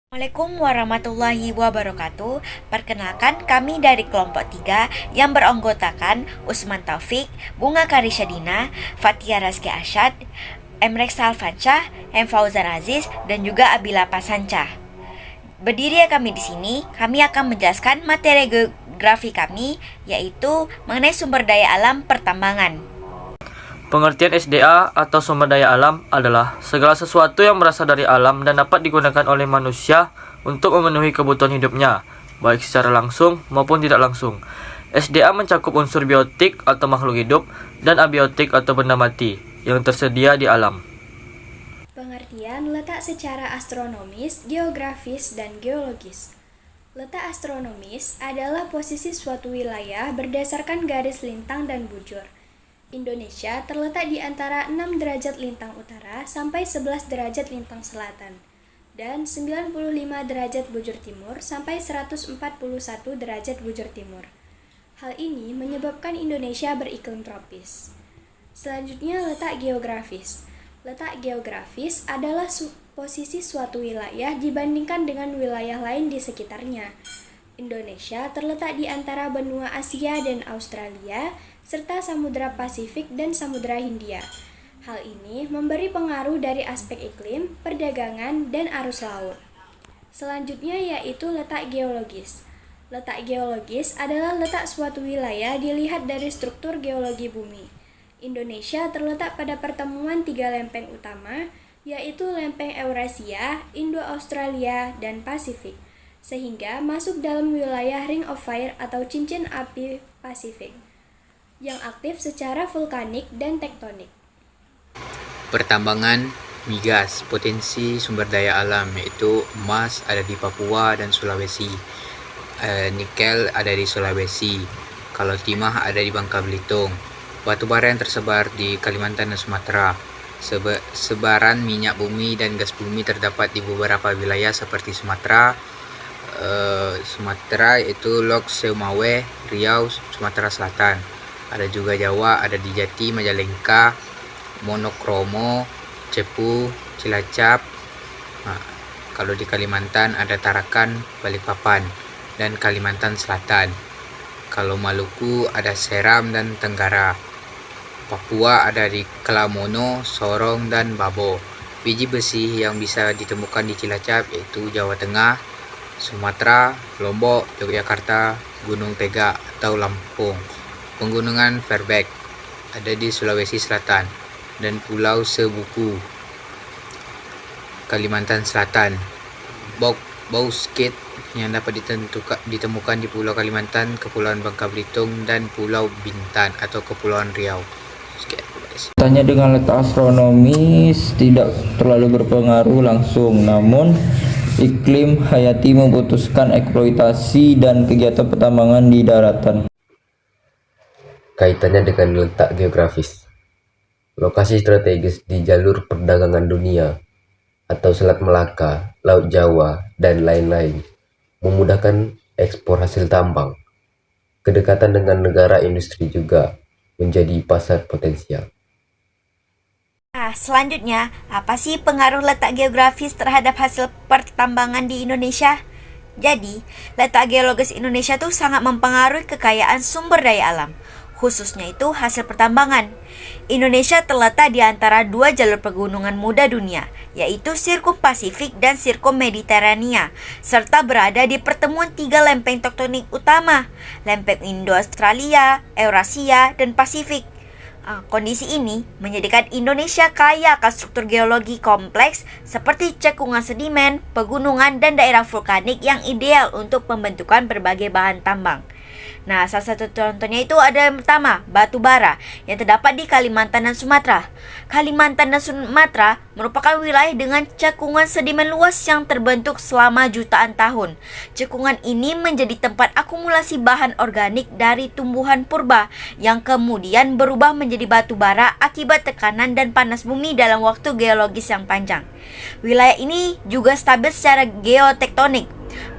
Assalamualaikum warahmatullahi wabarakatuh. Perkenalkan kami dari kelompok 3 yang beranggotakan Usman Taufik, Bunga Karisyadina, Fatia Razki Asyad, Emrek Salfancah, M. Fauzan Aziz, dan juga Abila Pasancah. Berdiri kami di sini, kami akan menjelaskan materi geografi kami, yaitu mengenai sumber daya alam pertambangan. Pengertian SDA atau sumber daya alam adalah segala sesuatu yang berasal dari alam dan dapat digunakan oleh manusia untuk memenuhi kebutuhan hidupnya, baik secara langsung maupun tidak langsung. SDA mencakup unsur biotik atau makhluk hidup dan abiotik atau benda mati yang tersedia di alam. Pengertian letak secara astronomis, geografis, dan geologis. Letak astronomis adalah posisi suatu wilayah berdasarkan garis lintang dan bujur. Indonesia terletak di antara 6 derajat lintang utara sampai 11 derajat lintang selatan dan 95 derajat bujur timur sampai 141 derajat bujur timur. Hal ini menyebabkan Indonesia beriklim tropis. Selanjutnya letak geografis. Letak geografis adalah posisi suatu wilayah dibandingkan dengan wilayah lain di sekitarnya. Indonesia terletak di antara benua Asia dan Australia, serta Samudra Pasifik dan Samudra Hindia. Hal ini memberi pengaruh dari aspek iklim, perdagangan, dan arus laut. Selanjutnya yaitu letak geologis. Letak geologis adalah letak suatu wilayah dilihat dari struktur geologi bumi. Indonesia terletak pada pertemuan 3 lempeng utama, yaitu lempeng Eurasia, Indo-Australia, dan Pasifik, sehingga masuk dalam wilayah Ring of Fire atau cincin api Pasifik, yang aktif secara vulkanik dan tektonik. Pertambangan migas, potensi sumber daya alam yaitu emas ada di Papua dan Sulawesi, nikel ada di Sulawesi, kalau timah ada di Bangka Belitung, batu bara yang tersebar di Kalimantan dan Sumatera. Sebaran minyak bumi dan gas bumi terdapat di beberapa wilayah seperti Sumatera yaitu Lok Seumawe, Riau, Sumatera Selatan. Ada juga Jawa, ada di Jati, Majalengka, Monokromo, Cepu, Cilacap. Kalau di Kalimantan ada Tarakan, Balikpapan, dan Kalimantan Selatan. Kalau Maluku ada Seram dan Tenggara. Papua ada di Kelamono, Sorong, dan Babo. Biji besi yang bisa ditemukan di Cilacap yaitu Jawa Tengah, Sumatera, Lombok, Yogyakarta, Gunung Tega atau Lampung. Pegunungan Fairbank ada di Sulawesi Selatan dan Pulau Sebuku, Kalimantan Selatan. Bauxite yang dapat ditemukan di Pulau Kalimantan, Kepulauan Bangka Belitung, dan Pulau Bintan atau Kepulauan Riau. Tanya dengan letak astronomis tidak terlalu berpengaruh langsung, namun iklim hayati memutuskan eksploitasi dan kegiatan pertambangan di daratan. Kaitannya dengan letak geografis. Lokasi strategis di jalur perdagangan dunia atau Selat Melaka, Laut Jawa, dan lain-lain memudahkan ekspor hasil tambang. Kedekatan dengan negara industri juga menjadi pasar potensial. Nah, selanjutnya, apa sih pengaruh letak geografis terhadap hasil pertambangan di Indonesia? Jadi, letak geologis Indonesia tuh sangat mempengaruhi kekayaan sumber daya alam, khususnya itu hasil pertambangan. Indonesia terletak di antara 2 jalur pegunungan muda dunia, yaitu Sirkum Pasifik dan Sirkum Mediterania, serta berada di pertemuan 3 lempeng tektonik utama, lempeng Indo-Australia, Eurasia, dan Pasifik. Kondisi ini menjadikan Indonesia kaya akan struktur geologi kompleks seperti cekungan sedimen, pegunungan, dan daerah vulkanik yang ideal untuk pembentukan berbagai bahan tambang. Nah, salah satu contohnya itu ada yang pertama, batu bara yang terdapat di Kalimantan dan Sumatera. Kalimantan dan Sumatera merupakan wilayah dengan cekungan sedimen luas yang terbentuk selama jutaan tahun. Cekungan ini menjadi tempat akumulasi bahan organik dari tumbuhan purba yang kemudian berubah menjadi batu bara akibat tekanan dan panas bumi dalam waktu geologis yang panjang. Wilayah ini juga stabil secara geotektonik,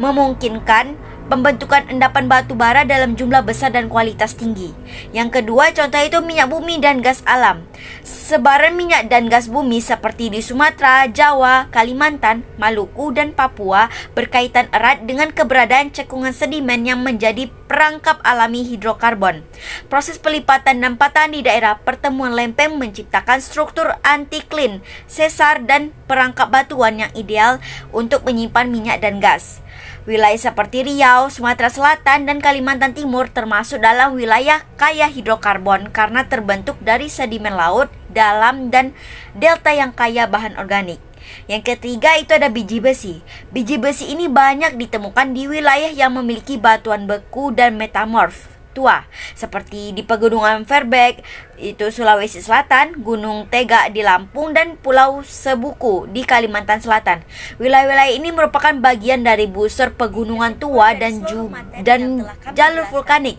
memungkinkan pembentukan endapan batu bara dalam jumlah besar dan kualitas tinggi. Yang kedua, contoh itu minyak bumi dan gas alam. Sebaran minyak dan gas bumi seperti di Sumatera, Jawa, Kalimantan, Maluku, dan Papua berkaitan erat dengan keberadaan cekungan sedimen yang menjadi perangkap alami hidrokarbon. Proses pelipatan dan patahan di daerah pertemuan lempeng menciptakan struktur antiklin, sesar, dan perangkap batuan yang ideal untuk menyimpan minyak dan gas. Wilayah seperti Riau, Sumatera Selatan, dan Kalimantan Timur termasuk dalam wilayah kaya hidrokarbon karena terbentuk dari sedimen laut, dalam, dan delta yang kaya bahan organik. Yang ketiga itu ada biji besi. Biji besi ini banyak ditemukan di wilayah yang memiliki batuan beku dan metamorf tua, seperti di pegunungan Verbeek, itu Sulawesi Selatan, Gunung Tega di Lampung, dan Pulau Sebuku di Kalimantan Selatan. Wilayah-wilayah ini merupakan bagian dari busur pegunungan tua dan jalur vulkanik,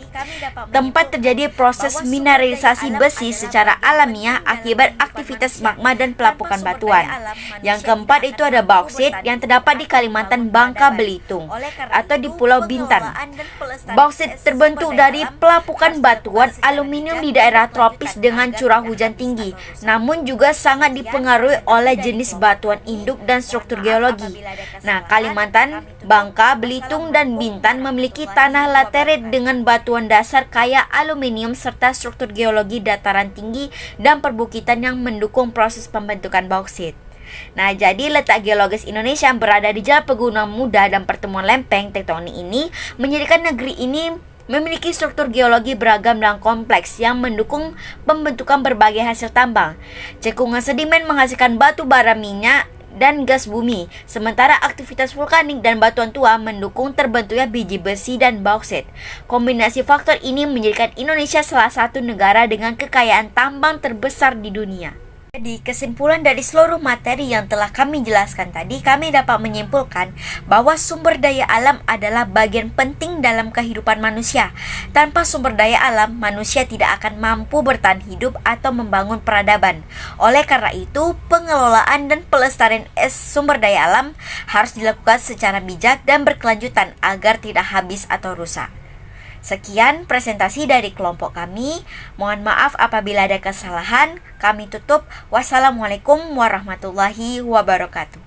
tempat terjadi proses mineralisasi besi secara alamiah akibat aktivitas magma dan pelapukan batuan. Yang keempat itu ada bauksit yang terdapat di Kalimantan Bangka Belitung atau di Pulau Bintan. Bauksit terbentuk dari pelapukan batuan aluminium di daerah tropis dengan curah hujan tinggi, namun juga sangat dipengaruhi oleh jenis batuan induk dan struktur geologi. Nah, Kalimantan, Bangka, Belitung, dan Bintan memiliki tanah laterit dengan batuan dasar kaya aluminium serta struktur geologi dataran tinggi dan perbukitan yang mendukung proses pembentukan bauksit. Nah, jadi letak geologis Indonesia yang berada di Jalan Pegunungan Muda dan pertemuan lempeng tektonik ini menjadikan negeri ini memiliki struktur geologi beragam dan kompleks yang mendukung pembentukan berbagai hasil tambang. Cekungan sedimen menghasilkan batu bara, minyak, dan gas bumi, sementara aktivitas vulkanik dan batuan tua mendukung terbentuknya biji besi dan bauksit. Kombinasi faktor ini menjadikan Indonesia salah satu negara dengan kekayaan tambang terbesar di dunia. Jadi, kesimpulan dari seluruh materi yang telah kami jelaskan tadi, kami dapat menyimpulkan bahwa sumber daya alam adalah bagian penting dalam kehidupan manusia. Tanpa sumber daya alam, manusia tidak akan mampu bertahan hidup atau membangun peradaban. Oleh karena itu, pengelolaan dan pelestarian sumber daya alam harus dilakukan secara bijak dan berkelanjutan agar tidak habis atau rusak. Sekian presentasi dari kelompok kami. Mohon maaf apabila ada kesalahan. Kami tutup. Wassalamualaikum warahmatullahi wabarakatuh.